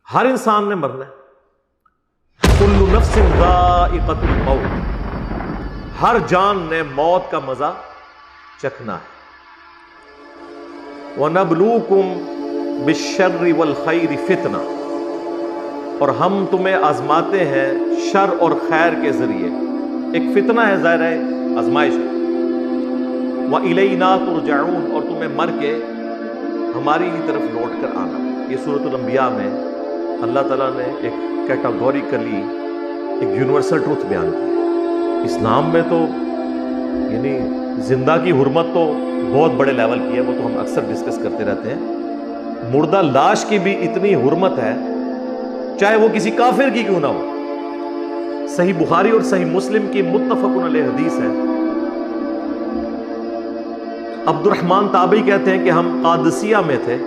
ہر انسان نے مرنا ہے، کل نفس ذائقۃ الموت، ہر جان نے موت کا مزہ چکھنا ہے۔ وَنَبْلُوكُمْ بِالشَّرِّ وَالْخَيْرِ فِتْنَةً، اور ہم تمہیں آزماتے ہیں شر اور خیر کے ذریعے۔ ایک فتنہ ہے، ظاہر ہے آزمائش ہے۔ وَإِلَيْنَا تُرْجَعُونَ، اور تمہیں مر کے ہماری ہی طرف لوٹ کر آنا۔ یہ سورۃ الانبیاء میں اللہ تعالیٰ نے ایک کیٹاگوریکلی ایک یونیورسل ٹروتھ بیان کی۔ اسلام میں تو یعنی زندہ کی حرمت تو بہت بڑے لیول کی ہے، وہ تو ہم اکثر ڈسکس کرتے رہتے ہیں۔ مردہ لاش کی بھی اتنی حرمت ہے، چاہے وہ کسی کافر کی کیوں نہ ہو۔ صحیح بخاری اور صحیح مسلم کی متفق علیہ حدیث ہے، عبد الرحمن تابعی کہتے ہیں کہ ہم قادسیہ میں تھے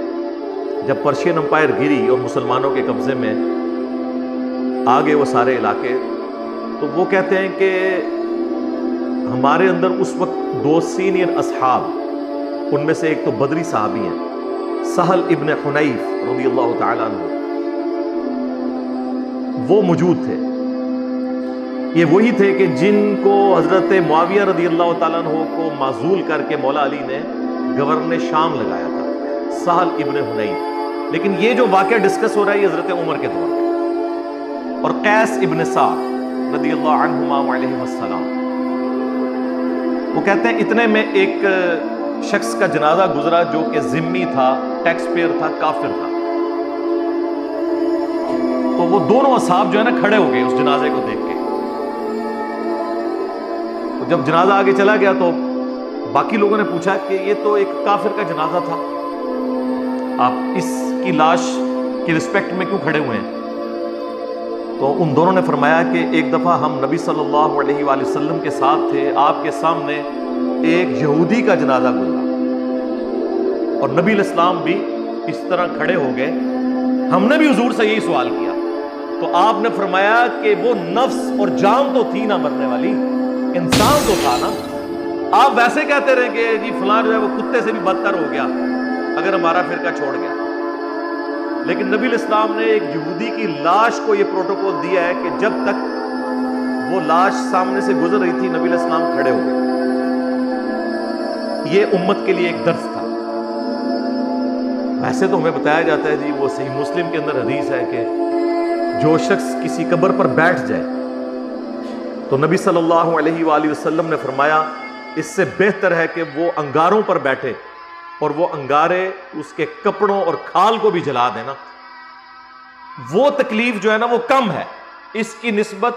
جب پرشین امپائر گری اور مسلمانوں کے قبضے میں آگے وہ سارے علاقے، تو وہ کہتے ہیں کہ ہمارے اندر اس وقت دو سینئر اصحاب، ان میں سے ایک تو بدری صحابی ہیں، سہل ابن حنیف رضی اللہ تعالیٰ عنہ، وہ موجود تھے۔ یہ وہی تھے کہ جن کو حضرت معاویہ رضی اللہ تعالیٰ عنہ کو معزول کر کے مولا علی نے گورنر شام لگایا تھا، سہل ابن حنیف۔ لیکن یہ جو واقعہ ڈسکس ہو رہا ہے یہ حضرت عمر کے دور میں، اور قیس ابن سعد رضی اللہ عنہما وعلیہم السلام، وہ کہتے ہیں اتنے میں ایک شخص کا جنازہ گزرا جو کہ ذمی تھا، ٹیکس پیئر تھا، کافر تھا۔ تو وہ دونوں اصحاب جو ہے نا کھڑے ہو گئے اس جنازے کو دیکھ کے۔ جب جنازہ آگے چلا گیا تو باقی لوگوں نے پوچھا کہ یہ تو ایک کافر کا جنازہ تھا، آپ اس کی لاش کی رسپیکٹ میں کیوں کھڑے ہوئے ہیں؟ تو ان دونوں نے فرمایا کہ ایک دفعہ ہم نبی صلی اللہ علیہ وآلہ وسلم کے ساتھ تھے، آپ کے سامنے ایک یہودی کا جنازہ گزرا اور نبی علیہ السلام بھی اس طرح کھڑے ہو گئے، ہم نے بھی حضور سے یہی سوال کیا، تو آپ نے فرمایا کہ وہ نفس اور جان تو تھی نہ مرنے والی، انسان تو تھا نا۔ آپ ویسے کہتے رہے کہ جی فلاں جو ہے وہ کتے سے بھی بدتر ہو گیا اگر ہمارا فرقہ چھوڑ گیا، لیکن نبی علیہ السلام نے ایک یہودی کی لاش کو یہ پروٹوکول دیا ہے کہ جب تک وہ لاش سامنے سے گزر رہی تھی نبی علیہ السلام کھڑے ہو گئے۔ یہ امت کے لیے ایک درس تھا۔ ویسے تو ہمیں بتایا جاتا ہے جی، وہ صحیح مسلم کے اندر حدیث ہے کہ جو شخص کسی قبر پر بیٹھ جائے تو نبی صلی اللہ علیہ وآلہ وسلم نے فرمایا اس سے بہتر ہے کہ وہ انگاروں پر بیٹھے اور وہ انگارے اس کے کپڑوں اور کھال کو بھی جلا دینا، وہ تکلیف جو ہے نا وہ کم ہے اس کی نسبت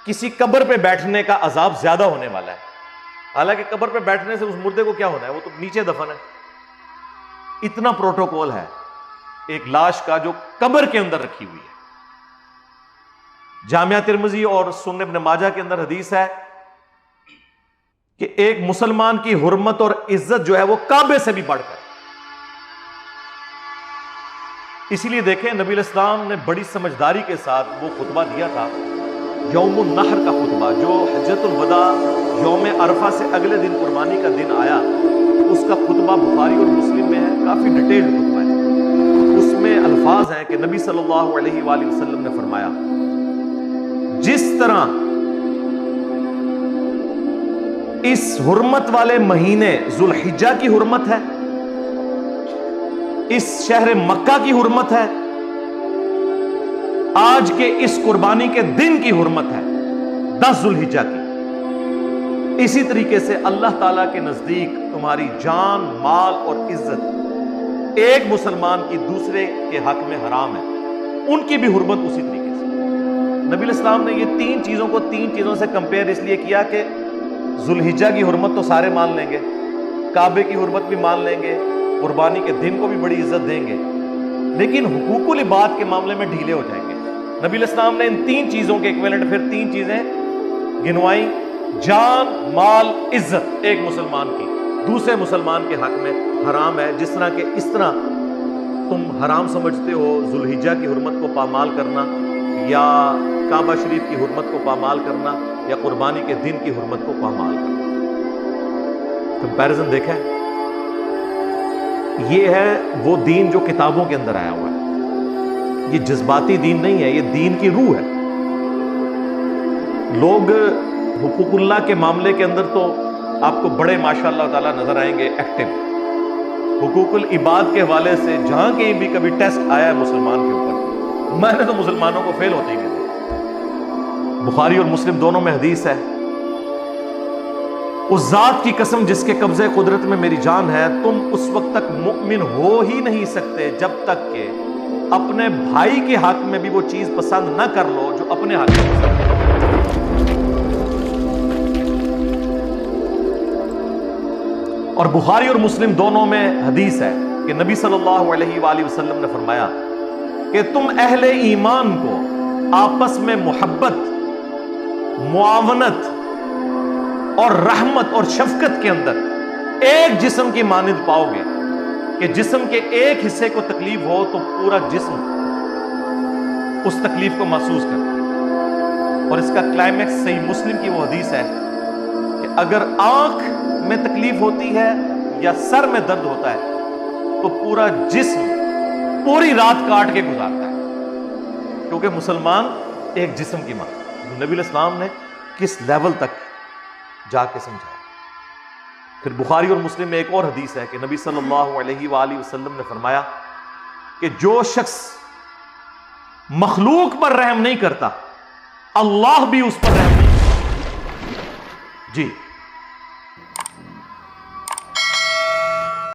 کسی قبر پہ بیٹھنے کا عذاب زیادہ ہونے والا ہے۔ حالانکہ قبر پہ بیٹھنے سے اس مردے کو کیا ہونا ہے، وہ تو نیچے دفن ہے۔ اتنا پروٹوکول ہے ایک لاش کا جو قبر کے اندر رکھی ہوئی ہے۔ جامعہ ترمذی اور سنن ابن ماجہ کے اندر حدیث ہے کہ ایک مسلمان کی حرمت اور عزت جو ہے وہ کعبے سے بھی بڑھ کر، اسی لیے دیکھیں نبی علیہ السلام نے بڑی سمجھداری کے ساتھ وہ خطبہ دیا تھا، یوم النحر کا خطبہ، جو حجۃ الوداع یوم عرفہ سے اگلے دن قربانی کا دن آیا، اس کا خطبہ بخاری اور مسلم میں ہے، کافی ڈیٹیلڈ خطبہ ہے۔ اس میں الفاظ ہیں کہ نبی صلی اللہ علیہ وآلہ وسلم نے فرمایا جس طرح اس حرمت والے مہینے ذوالحجہ کی حرمت ہے، اس شہر مکہ کی حرمت ہے، آج کے اس قربانی کے دن کی حرمت ہے 10 ذوالحجہ کی، اسی طریقے سے اللہ تعالیٰ کے نزدیک تمہاری جان، مال اور عزت ایک مسلمان کی دوسرے کے حق میں حرام ہے، ان کی بھی حرمت اسی طریقے سے۔ نبی علیہ السلام نے یہ تین چیزوں کو تین چیزوں سے کمپیئر اس لیے کیا کہ ذوالحجہ کی حرمت تو سارے مان لیں گے، کعبے کی حرمت بھی مان لیں گے، قربانی کے دن کو بھی بڑی عزت دیں گے، لیکن حقوق العباد کے معاملے میں ڈھیلے ہو جائیں گے۔ نبی علیہ السلام نے ان تین چیزوں کے ایکویلنٹ پھر تین چیزیں گنوائیں، جان، مال، عزت ایک مسلمان کی دوسرے مسلمان کے حق میں حرام ہے، جس طرح کہ اس طرح تم حرام سمجھتے ہو ذوالحجہ کی حرمت کو پامال کرنا، یا کعبہ شریف کی حرمت کو پامال کرنا، یا قربانی کے دن کی حرمت کو پامال کرنا۔ کمپیرزن دیکھیں، یہ ہے وہ دین جو کتابوں کے اندر آیا ہوا ہے۔ یہ جذباتی دین نہیں ہے، یہ دین کی روح ہے۔ لوگ حقوق اللہ کے معاملے کے اندر تو آپ کو بڑے ماشاءاللہ تعالیٰ نظر آئیں گے ایکٹیو۔ حقوق العباد کے حوالے سے جہاں کہیں بھی کبھی ٹیسٹ آیا ہے مسلمان کے اوپر، میں نے تو مسلمانوں کو فیل ہوتے ہی دیکھا۔ بخاری اور مسلم دونوں میں حدیث ہے، اس ذات کی قسم جس کے قبضے قدرت میں میری جان ہے، تم اس وقت تک مؤمن ہو ہی نہیں سکتے جب تک کہ اپنے بھائی کے حق میں بھی وہ چیز پسند نہ کر لو جو اپنے حق میں پسند ہے۔ اور بخاری اور مسلم دونوں میں حدیث ہے کہ نبی صلی اللہ علیہ وآلہ وسلم نے فرمایا کہ تم اہل ایمان کو آپس میں محبت، معاونت اور رحمت اور شفقت کے اندر ایک جسم کی مانند پاؤ گے کہ جسم کے ایک حصے کو تکلیف ہو تو پورا جسم اس تکلیف کو محسوس کرتا ہے۔ اور اس کا کلائمیکس صحیح مسلم کی وہ حدیث ہے کہ اگر آنکھ میں تکلیف ہوتی ہے یا سر میں درد ہوتا ہے تو پورا جسم پوری رات کاٹ کے گزارتا ہے، کیونکہ مسلمان ایک جسم کی ماں۔ نبی علیہ السلام نے کس لیول تک جا کے سمجھایا۔ پھر بخاری اور مسلم میں ایک اور حدیث ہے کہ نبی صلی اللہ علیہ وآلہ وسلم نے فرمایا کہ جو شخص مخلوق پر رحم نہیں کرتا، اللہ بھی اس پر رحم نہیں کرتا۔ جی